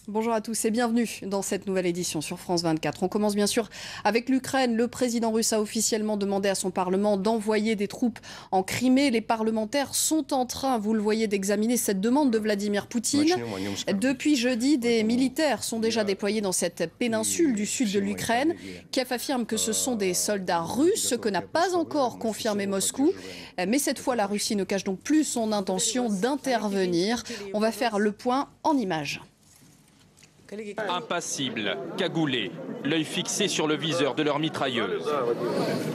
Bonjour à tous et bienvenue dans cette nouvelle édition sur France 24. On commence bien sûr avec l'Ukraine. Le président russe a officiellement demandé à son Parlement d'envoyer des troupes en Crimée. Les parlementaires sont en train, vous le voyez, d'examiner cette demande de Vladimir Poutine. Depuis jeudi, des militaires sont déjà déployés dans cette péninsule du sud de l'Ukraine. Kiev affirme que ce sont des soldats russes, ce que n'a pas encore confirmé Moscou. Mais cette fois, la Russie ne cache donc plus son intention d'intervenir. On va faire le point en images. Impassibles, cagoulés, l'œil fixé sur le viseur de leur mitrailleuse.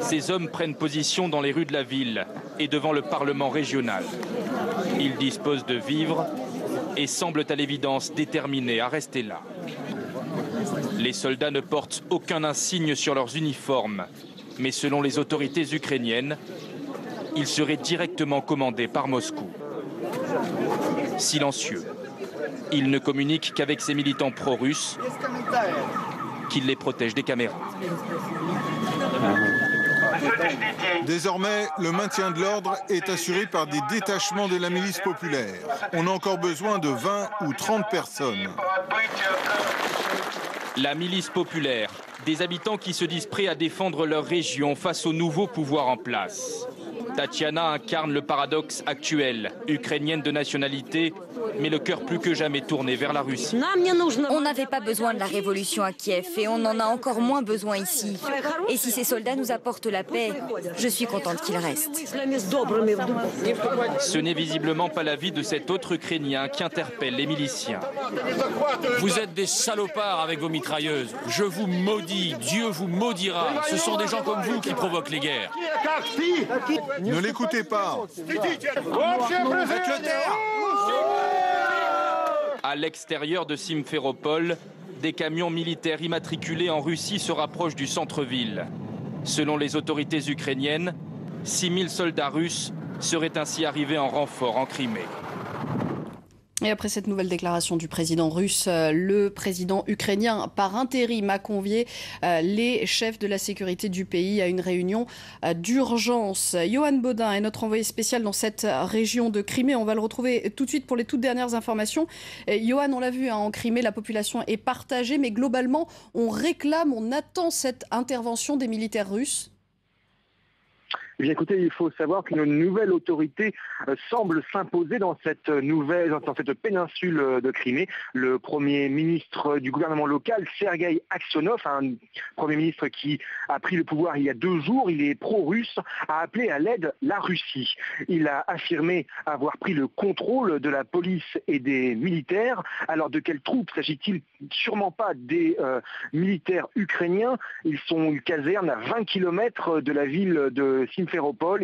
Ces hommes prennent position dans les rues de la ville et devant le Parlement régional. Ils disposent de vivres et semblent à l'évidence déterminés à rester là. Les soldats ne portent aucun insigne sur leurs uniformes, mais selon les autorités ukrainiennes, ils seraient directement commandés par Moscou. Silencieux. Il ne communique qu'avec ses militants pro-russes, qui les protègent des caméras. Désormais, le maintien de l'ordre est assuré par des détachements de la milice populaire. On a encore besoin de 20 ou 30 personnes. La milice populaire, des habitants qui se disent prêts à défendre leur région face au nouveau pouvoir en place. Tatiana incarne le paradoxe actuel, ukrainienne de nationalité, mais le cœur plus que jamais tourné vers la Russie. On n'avait pas besoin de la révolution à Kiev et on en a encore moins besoin ici. Et si ces soldats nous apportent la paix, je suis contente qu'ils restent. Ce n'est visiblement pas l'avis de cet autre Ukrainien qui interpelle les miliciens. Vous êtes des salopards avec vos mitrailleuses. Je vous maudis, Dieu vous maudira. Ce sont des gens comme vous qui provoquent les guerres. Ne l'écoutez pas. Faites-le taire. À l'extérieur de Simferopol, des camions militaires immatriculés en Russie se rapprochent du centre-ville. Selon les autorités ukrainiennes, 6000 soldats russes seraient ainsi arrivés en renfort en Crimée. Et après cette nouvelle déclaration du président russe, le président ukrainien par intérim a convié les chefs de la sécurité du pays à une réunion d'urgence. Johan Baudin est notre envoyé spécial dans cette région de Crimée. On va le retrouver tout de suite pour les toutes dernières informations. Johan, on l'a vu, en Crimée, la population est partagée, mais globalement, on réclame, on attend cette intervention des militaires russes. Eh bien, écoutez, il faut savoir qu'une nouvelle autorité semble s'imposer dans cette péninsule de Crimée. Le Premier ministre du gouvernement local, Sergueï Aksionov, un Premier ministre qui a pris le pouvoir il y a 2 jours, il est pro-russe, a appelé à l'aide la Russie. Il a affirmé avoir pris le contrôle de la police et des militaires. Alors de quelles troupes s'agit-il? Sûrement pas des militaires ukrainiens. Ils sont une caserne à 20 km de la ville de Simferopol.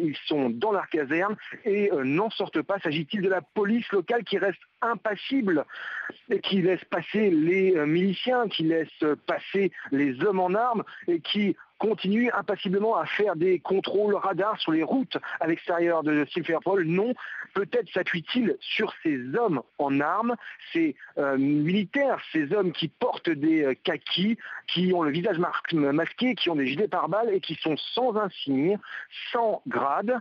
Ils sont dans leur caserne et n'en sortent pas. S'agit-il de la police locale qui reste impassible et qui laisse passer les miliciens, qui laisse passer les hommes en armes et qui continue impassiblement à faire des contrôles radars sur les routes à l'extérieur de Simferopol? Non, peut-être s'appuie-t-il sur ces hommes en armes, ces militaires, ces hommes qui portent des kakis, qui ont le visage masqué, qui ont des gilets pare-balles et qui sont sans insigne, sans grade.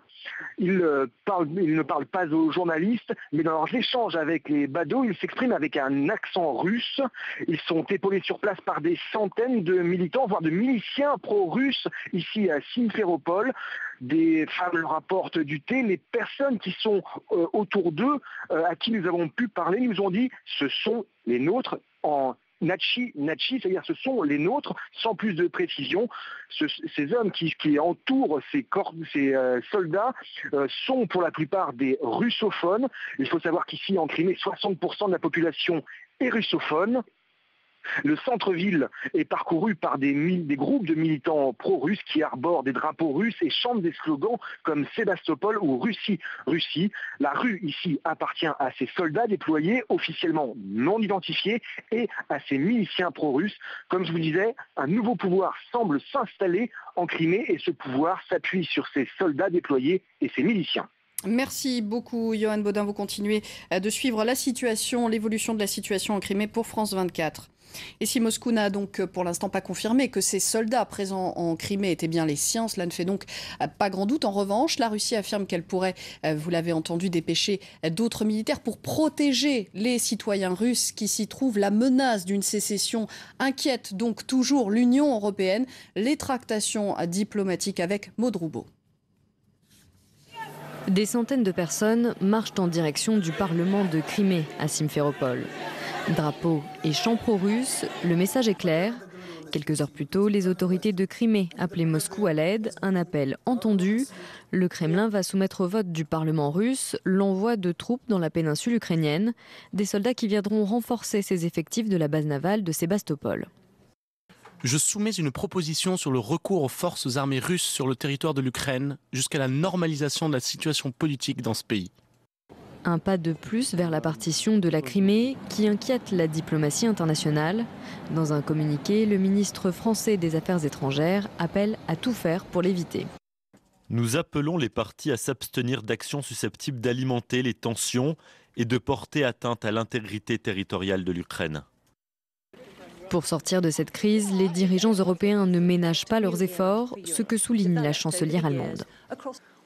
Ils ne parlent pas aux journalistes, mais dans leurs échanges avec les badauds, ils s'expriment avec un accent russe. Ils sont épaulés sur place par des centaines de militants, voire de miliciens pro-russes ici à Simferopol. Des femmes leur apportent du thé. Les personnes qui sont autour d'eux, à qui nous avons pu parler, nous ont dit « ce sont les nôtres » en Nachi, c'est-à-dire ce sont les nôtres, sans plus de précision. Ces hommes qui entourent ces soldats sont pour la plupart des russophones. Il faut savoir qu'ici en Crimée, 60% de la population est russophone. Le centre-ville est parcouru par des groupes de militants pro-russes qui arborent des drapeaux russes et chantent des slogans comme Sébastopol ou Russie, Russie. La rue ici appartient à ces soldats déployés, officiellement non identifiés, et à ces miliciens pro-russes. Comme je vous disais, un nouveau pouvoir semble s'installer en Crimée et ce pouvoir s'appuie sur ces soldats déployés et ces miliciens. Merci beaucoup, Johan Baudin. Vous continuez de suivre la situation, l'évolution de la situation en Crimée pour France 24. Et si Moscou n'a donc pour l'instant pas confirmé que ces soldats présents en Crimée étaient bien les siens, cela ne fait donc pas grand doute. En revanche, la Russie affirme qu'elle pourrait, vous l'avez entendu, dépêcher d'autres militaires pour protéger les citoyens russes qui s'y trouvent. La menace d'une sécession inquiète donc toujours l'Union européenne. Les tractations diplomatiques avec Maud Roubaud. Des centaines de personnes marchent en direction du Parlement de Crimée à Simferopol. Drapeaux et chants pro-russes, le message est clair. Quelques heures plus tôt, les autorités de Crimée appelaient Moscou à l'aide, un appel entendu. Le Kremlin va soumettre au vote du Parlement russe l'envoi de troupes dans la péninsule ukrainienne, des soldats qui viendront renforcer ses effectifs de la base navale de Sébastopol. Je soumets une proposition sur le recours aux forces armées russes sur le territoire de l'Ukraine jusqu'à la normalisation de la situation politique dans ce pays. Un pas de plus vers la partition de la Crimée qui inquiète la diplomatie internationale. Dans un communiqué, le ministre français des Affaires étrangères appelle à tout faire pour l'éviter. Nous appelons les parties à s'abstenir d'actions susceptibles d'alimenter les tensions et de porter atteinte à l'intégrité territoriale de l'Ukraine. Pour sortir de cette crise, les dirigeants européens ne ménagent pas leurs efforts, ce que souligne la chancelière allemande.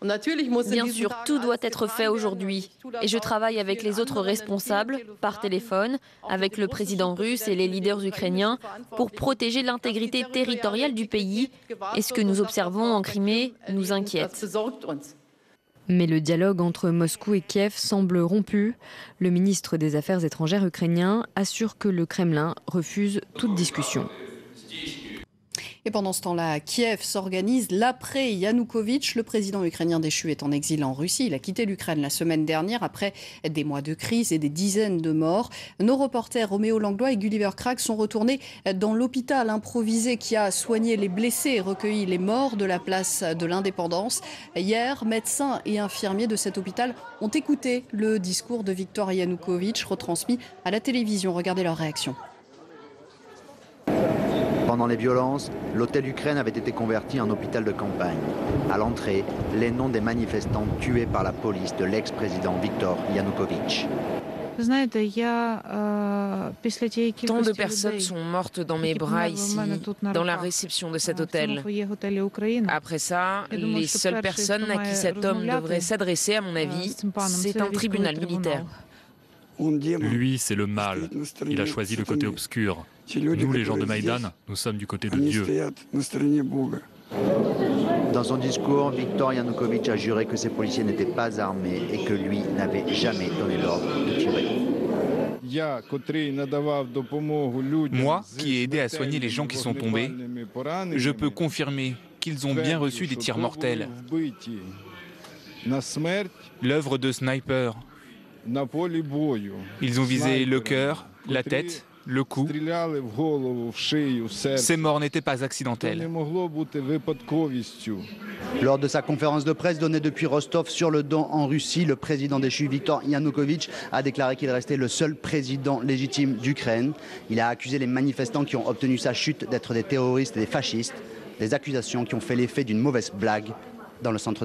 Bien sûr, tout doit être fait aujourd'hui. Et je travaille avec les autres responsables, par téléphone, avec le président russe et les leaders ukrainiens, pour protéger l'intégrité territoriale du pays. Et ce que nous observons en Crimée nous inquiète. Mais le dialogue entre Moscou et Kiev semble rompu. Le ministre des Affaires étrangères ukrainien assure que le Kremlin refuse toute discussion. Et pendant ce temps-là, à Kiev s'organise l'après Yanukovych. Le président ukrainien déchu est en exil en Russie. Il a quitté l'Ukraine la semaine dernière après des mois de crise et des dizaines de morts. Nos reporters Roméo Langlois et Gulliver Crack sont retournés dans l'hôpital improvisé qui a soigné les blessés et recueilli les morts de la place de l'Indépendance. Hier, médecins et infirmiers de cet hôpital ont écouté le discours de Viktor Yanukovych retransmis à la télévision. Regardez leur réaction. Pendant les violences, l'hôtel Ukraine avait été converti en hôpital de campagne. À l'entrée, les noms des manifestants tués par la police de l'ex-président Viktor Yanukovych. Tant de personnes sont mortes dans mes bras ici, dans la réception de cet hôtel. Après ça, les seules personnes à qui cet homme devrait s'adresser, à mon avis, c'est un tribunal militaire. Lui, c'est le mal. Il a choisi le côté obscur. Nous, les gens de Maïdan, nous sommes du côté de Dieu. Dans son discours, Viktor Yanukovych a juré que ces policiers n'étaient pas armés et que lui n'avait jamais donné l'ordre de tirer. Moi, qui ai aidé à soigner les gens qui sont tombés, je peux confirmer qu'ils ont bien reçu des tirs mortels. L'œuvre de sniper. Ils ont visé le cœur, la tête, le cou. Ces morts n'étaient pas accidentelles. Lors de sa conférence de presse donnée depuis Rostov-sur-le-Don en Russie, le président déchu Viktor Yanukovych a déclaré qu'il restait le seul président légitime d'Ukraine. Il a accusé les manifestants qui ont obtenu sa chute d'être des terroristes et des fascistes, des accusations qui ont fait l'effet d'une mauvaise blague dans le centre de